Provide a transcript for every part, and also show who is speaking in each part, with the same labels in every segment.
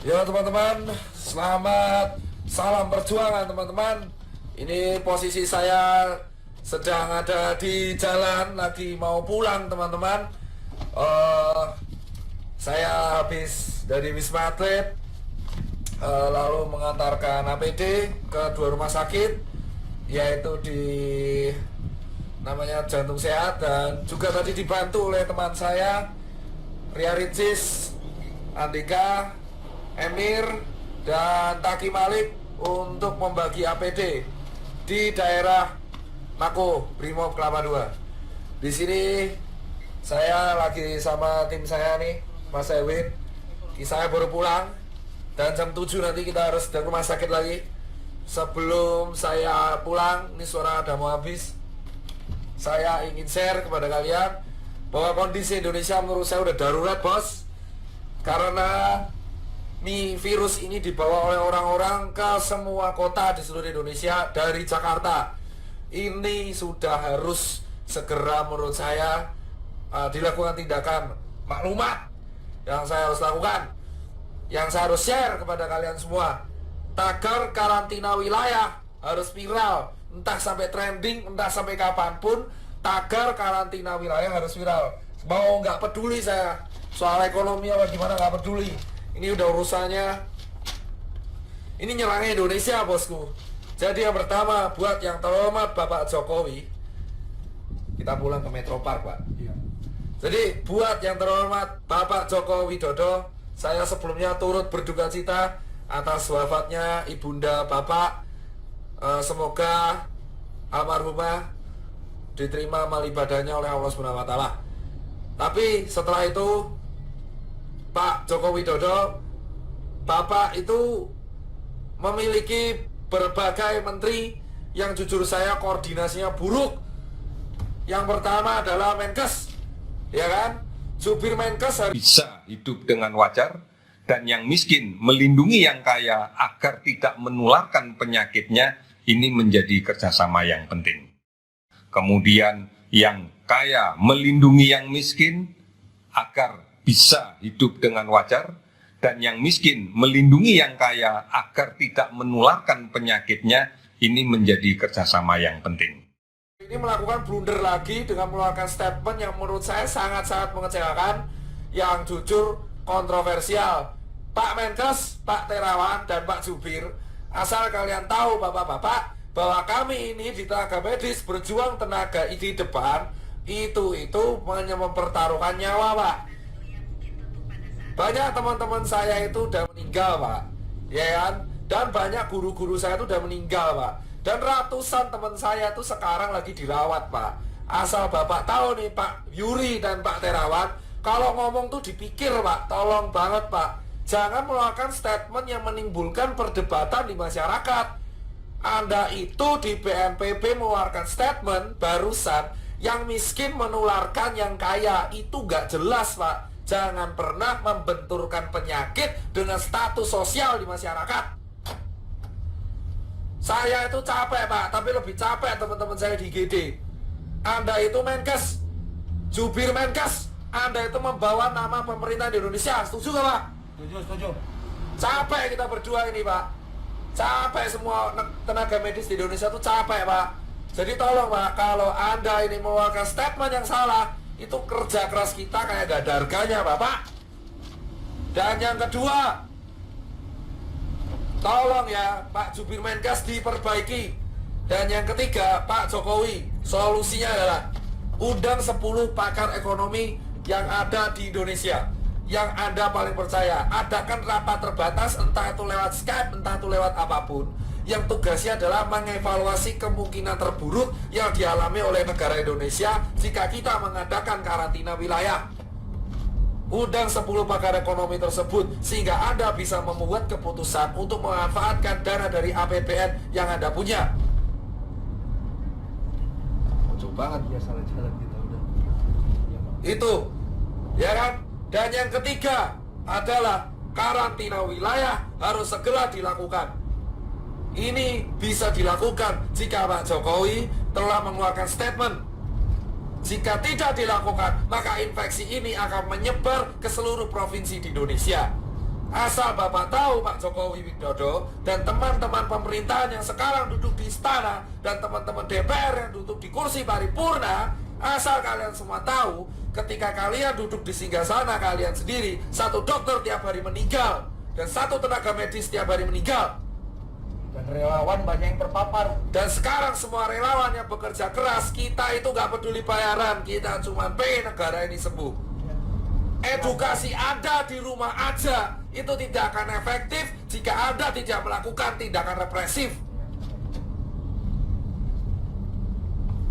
Speaker 1: Ya teman-teman, selamat salam perjuangan teman-teman. Ini posisi saya sedang ada di jalan, lagi mau pulang teman-teman. Saya habis dari Wisma Atlet, lalu mengantarkan APD ke dua rumah sakit, yaitu di namanya Jantung Sehat, dan juga tadi dibantu oleh teman saya Ria Ricis, Andika, Emir, dan Taki Malik untuk membagi APD di daerah Mako, Brimob Kelapa II. Di sini saya lagi sama tim saya nih, Mas Ewin. Saya baru pulang dan jam 7 nanti kita harus ke rumah sakit lagi. Sebelum saya pulang, ini suara ada mau habis, saya ingin share kepada kalian bahwa kondisi Indonesia menurut saya udah darurat, bos. Karena virus ini dibawa oleh orang-orang ke semua kota di seluruh Indonesia dari Jakarta. Ini sudah harus segera menurut saya dilakukan tindakan maklumat yang saya harus lakukan, yang saya harus share kepada kalian semua. Tagar karantina wilayah harus viral, entah sampai trending, entah sampai kapanpun. Tagar karantina wilayah harus viral. Mau nggak peduli saya soal ekonomi apa gimana, nggak peduli. Ini udah urusannya, ini nyerangnya Indonesia, bosku. Jadi yang pertama, buat yang terhormat Bapak Jokowi, kita pulang ke Metro Park, Pak. Iya. Jadi buat yang terhormat Bapak Joko Widodo, saya sebelumnya turut berduka cita atas wafatnya ibunda Bapak. Semoga almarhumah diterima amal ibadahnya oleh Allah Subhanahu wa Ta'ala. Tapi setelah itu, Pak Joko Widodo, Bapak itu memiliki berbagai menteri yang jujur saya koordinasinya buruk. Yang pertama adalah Menkes, ya kan? Jubir Menkes harus
Speaker 2: bisa hidup dengan wajar, dan yang miskin melindungi yang kaya agar tidak menularkan penyakitnya. Ini menjadi kerjasama yang penting. Kemudian yang kaya melindungi yang miskin agar bisa hidup dengan wajar, dan yang miskin melindungi yang kaya agar tidak menularkan penyakitnya. Ini menjadi kerjasama yang penting.
Speaker 1: Ini melakukan blunder lagi dengan mengeluarkan statement yang menurut saya sangat-sangat mengecewakan, yang jujur kontroversial. Pak Menkes, Pak Terawan, dan Pak Jubir, asal kalian tahu bapak-bapak, bahwa kami ini di tenaga medis berjuang tenaga di depan itu mempertaruhkan nyawa, Pak. Banyak teman-teman saya itu udah meninggal, Pak, ya kan? Dan banyak guru-guru saya itu udah meninggal, Pak. Dan ratusan teman saya itu sekarang lagi dirawat, Pak. Asal bapak tahu nih, Pak Yuri dan Pak Terawan, kalau ngomong tuh dipikir, Pak. Tolong banget, Pak, jangan mengeluarkan statement yang menimbulkan perdebatan di masyarakat. Anda itu di BNPB mengeluarkan statement barusan, yang miskin menularkan yang kaya. Itu gak jelas, Pak. Jangan pernah membenturkan penyakit dengan status sosial di masyarakat. Saya itu capek, Pak, tapi lebih capek teman-teman saya di GD. Anda itu Menkes, jubir Menkes, Anda itu membawa nama pemerintah di Indonesia. Setuju gak, Pak?
Speaker 3: Setuju.
Speaker 1: Capek kita berdua ini, Pak. Capek semua tenaga medis di Indonesia itu capek, Pak. Jadi tolong, Pak, kalau Anda ini mengeluarkan statement yang salah, itu kerja keras kita kayak gak ada harganya, Bapak. Dan yang kedua, tolong ya Pak Jubir Menkes diperbaiki. Dan yang ketiga, Pak Jokowi, solusinya adalah undang 10 pakar ekonomi yang ada di Indonesia, yang Anda paling percaya. Adakan rapat terbatas, entah itu lewat Skype, entah itu lewat apapun, yang tugasnya adalah mengevaluasi kemungkinan terburuk yang dialami oleh negara Indonesia jika kita mengadakan karantina wilayah. Undang 10 pakar ekonomi tersebut sehingga Anda bisa membuat keputusan untuk memanfaatkan dana dari APBN yang Anda punya. Lucu banget ya, salah-salah kita udah. Itu, ya kan? Dan yang ketiga adalah karantina wilayah harus segera dilakukan. Ini bisa dilakukan jika Pak Jokowi telah mengeluarkan statement. Jika tidak dilakukan, maka infeksi ini akan menyebar ke seluruh provinsi di Indonesia. Asal Bapak tahu, Pak Jokowi Widodo dan teman-teman pemerintahan yang sekarang duduk di istana dan teman-teman DPR yang duduk di kursi paripurna, asal kalian semua tahu, ketika kalian duduk di singgasana kalian sendiri, satu dokter tiap hari meninggal dan satu tenaga medis tiap hari meninggal.
Speaker 3: Dan relawan banyak yang terpapar.
Speaker 1: Dan sekarang semua relawan yang bekerja keras, kita itu gak peduli bayaran, kita cuma pengen negara ini sembuh. Edukasi Anda di rumah aja itu tidak akan efektif jika Anda tidak melakukan tindakan represif.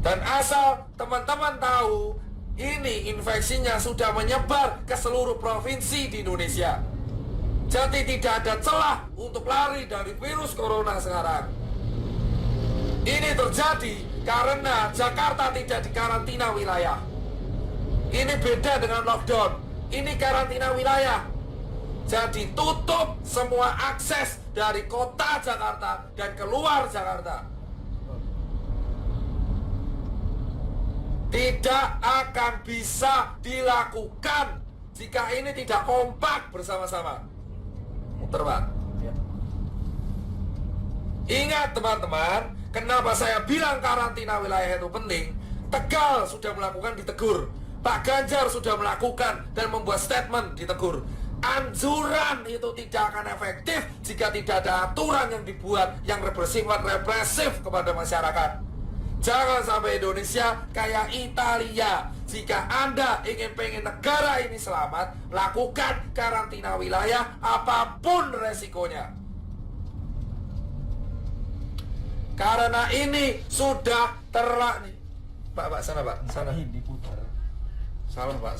Speaker 1: Dan asal teman-teman tahu, ini infeksinya sudah menyebar ke seluruh provinsi di Indonesia. Jadi tidak ada celah untuk lari dari virus corona sekarang. Ini terjadi karena Jakarta tidak dikarantina wilayah. Ini beda dengan lockdown. Ini karantina wilayah. Jadi tutup semua akses dari kota Jakarta dan keluar Jakarta. Tidak akan bisa dilakukan jika ini tidak kompak bersama-sama. Muter, Pak. Ingat teman-teman, kenapa saya bilang karantina wilayah itu penting? Tegal sudah melakukan, ditegur. Pak Ganjar sudah melakukan dan membuat statement, ditegur. Anjuran itu tidak akan efektif jika tidak ada aturan yang dibuat yang bersifat represif kepada masyarakat. Jangan sampai Indonesia kayak Italia. Jika Anda pengen negara ini selamat, lakukan karantina wilayah apapun resikonya. Karena ini sudah terlalu. Pak, sana Pak, sana.
Speaker 3: Diputar.
Speaker 1: Salah Pak.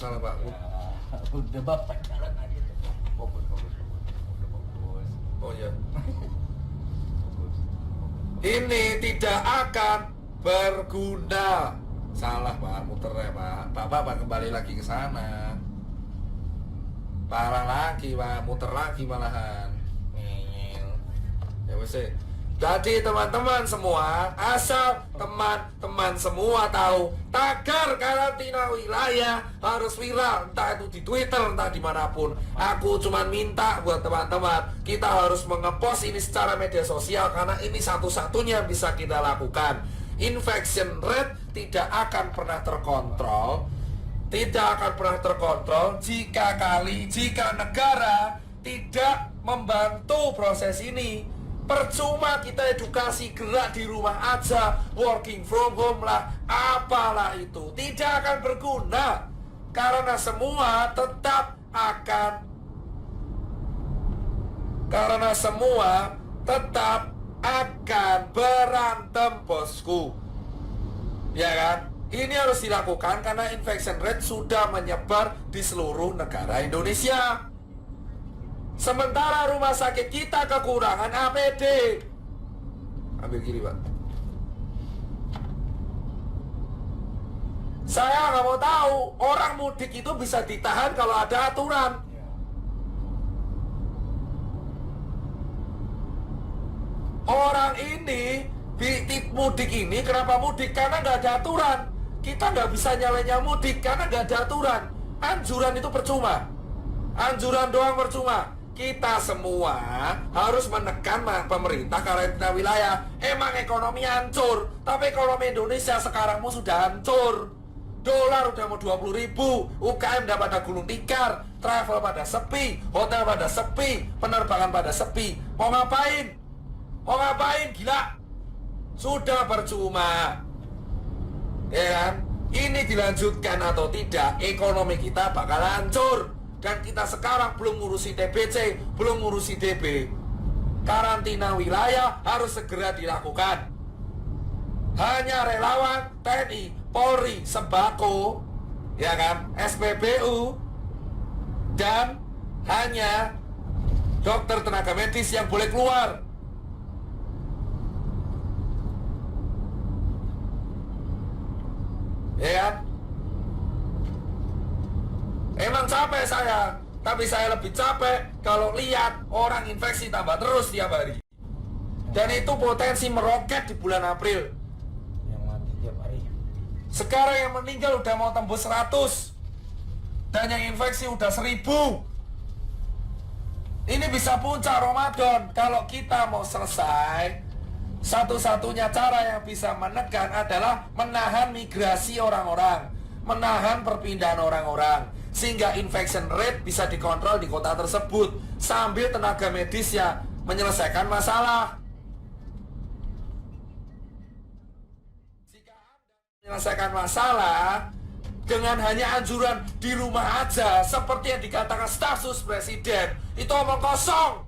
Speaker 3: Udah Bapak jalan aja tuh. Fokus.
Speaker 1: Oh iya. Ini tidak akan berguna. Salah Pak, muter ya Pak. Bapak kembali lagi ke sana. Parah lagi Pak, muter lagi malahan. Ya wes. Jadi teman-teman semua, asal teman-teman semua tahu, tagar karantina wilayah harus viral, entah itu di Twitter, entah dimanapun. Aku cuma minta buat teman-teman, kita harus mengepost ini secara media sosial karena ini satu-satunya yang bisa kita lakukan. Infection rate tidak akan pernah terkontrol, jika negara tidak membantu proses ini. Percuma kita edukasi gerak di rumah aja, working from home lah, apalah itu, tidak akan berguna. Karena semua tetap akan berantem, bosku. Ya kan? Ini harus dilakukan karena infection rate sudah menyebar di seluruh negara Indonesia. Sementara rumah sakit kita kekurangan APD. Ambil kiri Pak. Saya nggak mau tahu orang mudik itu bisa ditahan kalau ada aturan. Orang ini mudik ini kenapa mudik? Karena nggak ada aturan. Kita nggak bisa nyalanya mudik karena nggak ada aturan. Anjuran itu percuma. Anjuran doang percuma. Kita semua harus menekan pemerintah karantina wilayah. Emang ekonomi hancur, tapi ekonomi Indonesia sekarang sudah hancur. Dolar udah mau 20.000, UKM udah pada gulung tikar, travel pada sepi, hotel pada sepi, penerbangan pada sepi. Mau ngapain? Mau ngapain? Gila. Sudah percuma. Ya kan? Ini dilanjutkan atau tidak, ekonomi kita bakal hancur. Dan kita sekarang belum ngurusi TBC, belum ngurusi DB. Karantina wilayah harus segera dilakukan. Hanya relawan, TNI, Polri, sembako, ya kan, SPBU, dan hanya dokter tenaga medis yang boleh keluar. Ya kan? Emang capek saya, tapi saya lebih capek kalau lihat orang infeksi tambah terus tiap hari. Dan itu potensi meroket di bulan April.
Speaker 3: Yang mati tiap hari.
Speaker 1: Sekarang yang meninggal udah mau tembus 100. Dan yang infeksi udah 1000. Ini bisa puncak Ramadan. Kalau kita mau selesai, satu-satunya cara yang bisa menekan adalah menahan migrasi orang-orang, menahan perpindahan orang-orang, sehingga infection rate bisa dikontrol di kota tersebut sambil tenaga medisnya menyelesaikan masalah. Jika Anda menyelesaikan masalah dengan hanya anjuran di rumah aja, seperti yang dikatakan staf sus presiden, itu omong kosong.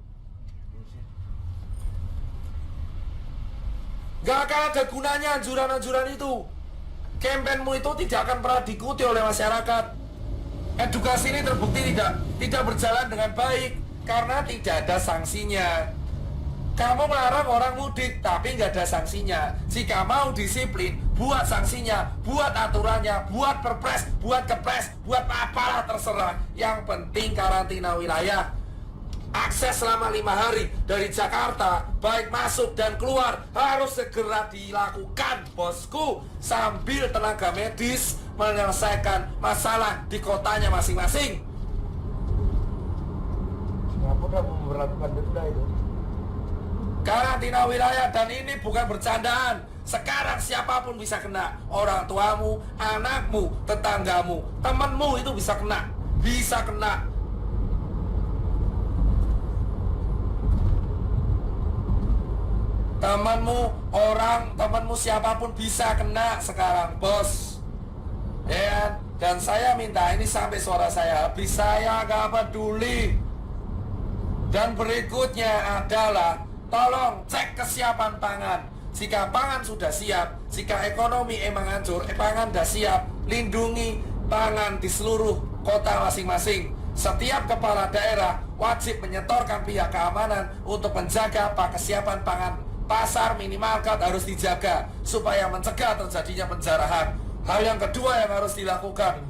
Speaker 1: Gak akan ada gunanya anjuran-anjuran itu. Kampanyemu itu tidak akan pernah diikuti oleh masyarakat. Edukasi ini terbukti tidak berjalan dengan baik karena tidak ada sanksinya. Kamu melarang orang mudik tapi nggak ada sanksinya. Jika mau disiplin, buat sanksinya, buat aturannya, buat perpres, buat kepres, buat apalah terserah. Yang penting karantina wilayah. Akses selama 5 hari dari Jakarta, baik masuk dan keluar, harus segera dilakukan, bosku, sambil tenaga medis menyelesaikan masalah di kotanya masing-masing.
Speaker 3: Singapura memperlakukan denda itu.
Speaker 1: Karantina wilayah, dan ini bukan bercandaan. Sekarang siapapun bisa kena. Orang tuamu, anakmu, tetanggamu, temanmu itu bisa kena. Bisa kena. Temanmu siapapun bisa kena sekarang, bos. Ya, dan saya minta ini sampai suara saya habis, saya gak peduli. Dan berikutnya adalah tolong cek kesiapan pangan. Jika pangan sudah siap, jika ekonomi emang hancur, pangan sudah siap, lindungi pangan di seluruh kota masing-masing. Setiap kepala daerah wajib menyetorkan pihak keamanan untuk menjaga kesiapan pangan. Pasar minimarket harus dijaga supaya mencegah terjadinya penjarahan. Hal yang kedua yang harus dilakukan,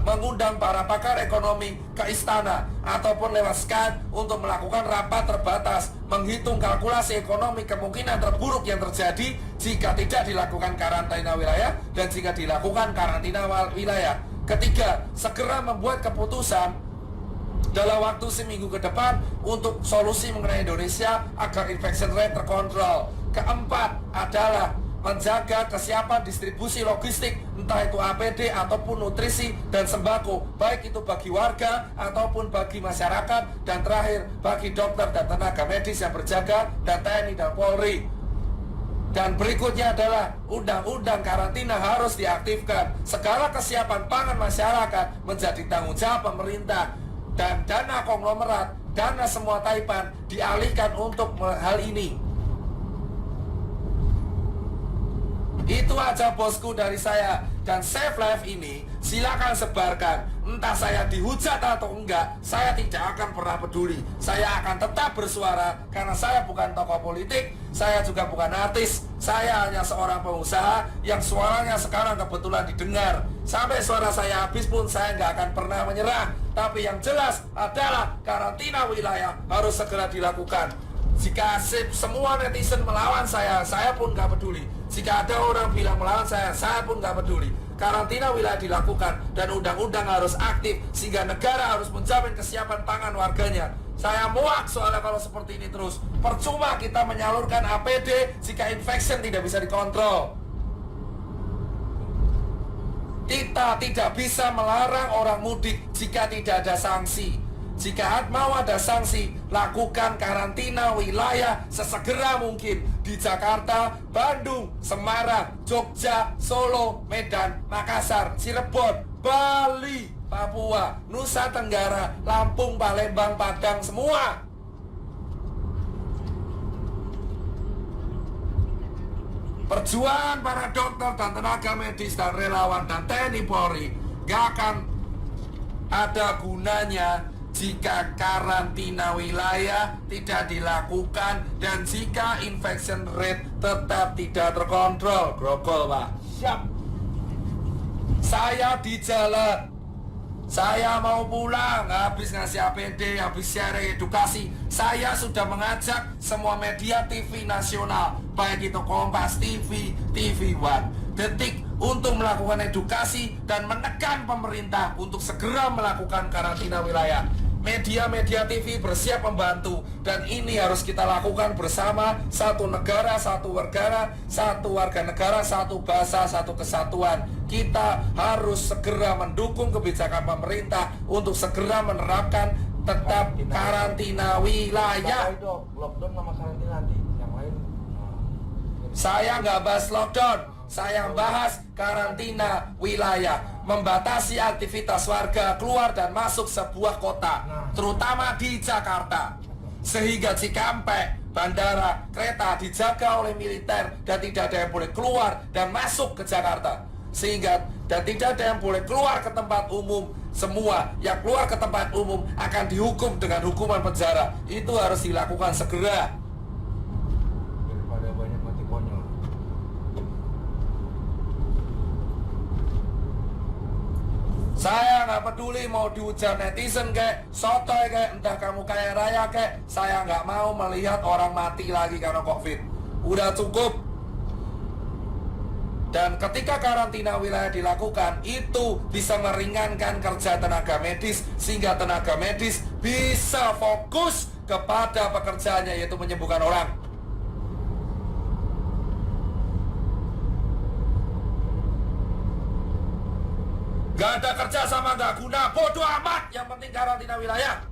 Speaker 1: mengundang para pakar ekonomi ke istana ataupun lewat Skype untuk melakukan rapat terbatas, menghitung kalkulasi ekonomi kemungkinan terburuk yang terjadi jika tidak dilakukan karantina wilayah dan jika dilakukan karantina wilayah. Ketiga, segera membuat keputusan dalam waktu seminggu ke depan untuk solusi mengenai Indonesia agar infection rate terkontrol. Keempat adalah menjaga kesiapan distribusi logistik, entah itu APD ataupun nutrisi dan sembako, baik itu bagi warga ataupun bagi masyarakat. Dan terakhir, bagi dokter dan tenaga medis yang berjaga, dan TNI dan Polri. Dan berikutnya adalah undang-undang karantina harus diaktifkan. Segala kesiapan pangan masyarakat menjadi tanggung jawab pemerintah. Dan dana konglomerat, dana semua taipan dialihkan untuk hal ini. Itu aja bosku dari saya. Dan Save Life ini silakan sebarkan. Entah saya dihujat atau enggak, saya tidak akan pernah peduli. Saya akan tetap bersuara karena saya bukan tokoh politik, saya juga bukan artis. Saya hanya seorang pengusaha yang suaranya sekarang kebetulan didengar. Sampai suara saya habis pun saya nggak akan pernah menyerah. Tapi yang jelas adalah karantina wilayah harus segera dilakukan. Jika semua netizen melawan saya pun nggak peduli. Jika ada orang bilang melawan saya pun nggak peduli. Karantina wilayah dilakukan dan undang-undang harus aktif sehingga negara harus menjamin kesiapan pangan warganya. Saya muak soalnya kalau seperti ini terus. Percuma kita menyalurkan APD jika infection tidak bisa dikontrol. Kita tidak bisa melarang orang mudik jika tidak ada sanksi. Jika mau ada sanksi, lakukan karantina wilayah sesegera mungkin di Jakarta, Bandung, Semarang, Jogja, Solo, Medan, Makassar, Cirebon, Bali, Papua, Nusa Tenggara, Lampung, Palembang, Padang, semua. Perjuangan para dokter dan tenaga medis dan relawan dan TNI Polri gak akan ada gunanya jika karantina wilayah tidak dilakukan dan jika infection rate tetap tidak terkontrol. Grogol, Pak.
Speaker 3: Siap.
Speaker 1: Saya di jalan, saya mau pulang, habis ngasih APD, habis sharing edukasi. Saya sudah mengajak semua media TV nasional, baik itu Kompas TV, TV One, Detik, untuk melakukan edukasi dan menekan pemerintah untuk segera melakukan karantina wilayah. media-media TV bersiap membantu, dan ini harus kita lakukan bersama. Satu negara, satu warga negara, satu bahasa, satu kesatuan. Kita harus segera mendukung kebijakan pemerintah untuk segera menerapkan tetap karantina wilayah.
Speaker 3: Itu lockdown sama karantina nanti, yang lain.
Speaker 1: Saya nggak bahas lockdown, saya bahas karantina wilayah, membatasi aktivitas warga keluar dan masuk sebuah kota, terutama di Jakarta, sehingga Cikampek, bandara, kereta dijaga oleh militer dan tidak ada yang boleh keluar dan masuk ke Jakarta, sehingga dan tidak ada yang boleh keluar ke tempat umum. Semua yang keluar ke tempat umum akan dihukum dengan hukuman penjara. Itu harus dilakukan segera.
Speaker 3: Daripada banyak mati konyol.
Speaker 1: Saya nggak peduli mau dihujat netizen kayak sotoy kayak entah kamu kaya raya kayak, saya nggak mau melihat orang mati lagi karena COVID. Udah cukup. Dan ketika karantina wilayah dilakukan, itu bisa meringankan kerja tenaga medis, sehingga tenaga medis bisa fokus kepada pekerjaannya, yaitu menyembuhkan orang. Gak ada kerja sama gak guna, bodoh amat, yang penting karantina wilayah.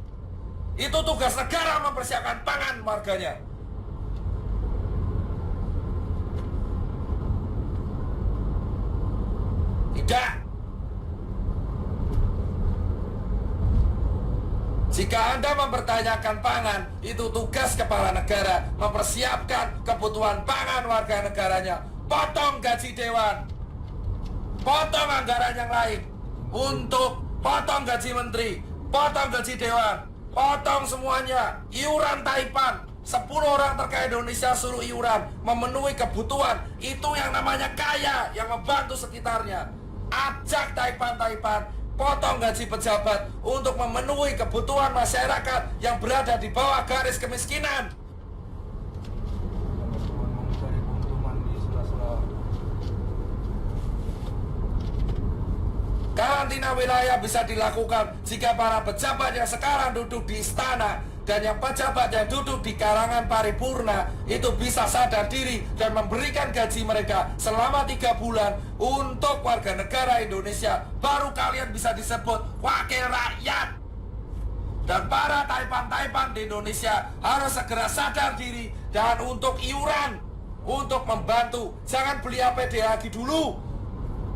Speaker 1: Itu tugas negara mempersiapkan pangan warganya. Tidak. Jika Anda mempertanyakan pangan, itu tugas kepala negara mempersiapkan kebutuhan pangan warga negaranya. Potong gaji dewan, potong anggaran yang lain, untuk potong gaji menteri, potong gaji dewan, potong semuanya. Iuran Taipan, 10 orang terkaya Indonesia suruh iuran, memenuhi kebutuhan. Itu yang namanya kaya, yang membantu sekitarnya. Ajak Taipan, potong gaji pejabat untuk memenuhi kebutuhan masyarakat yang berada di bawah garis kemiskinan.
Speaker 3: Cuma mencari keuntungan di sela-sela.
Speaker 1: Karantina wilayah bisa dilakukan jika para pejabat yang sekarang duduk di istana dan yang pejabat yang duduk di karangan paripurna itu bisa sadar diri dan memberikan gaji mereka selama 3 bulan untuk warga negara Indonesia. Baru kalian bisa disebut wakil rakyat. Dan para taipan-taipan di Indonesia harus segera sadar diri dan untuk iuran, untuk membantu. Jangan beli APD lagi dulu.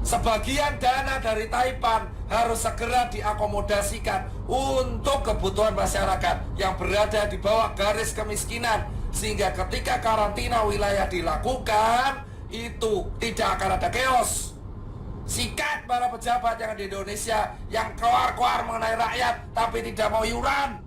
Speaker 1: Sebagian dana dari Taipan harus segera diakomodasikan untuk kebutuhan masyarakat yang berada di bawah garis kemiskinan, sehingga ketika karantina wilayah dilakukan itu tidak akan ada chaos. Sikat para pejabat yang di Indonesia yang keluar-keluar mengenai rakyat tapi tidak mau iuran.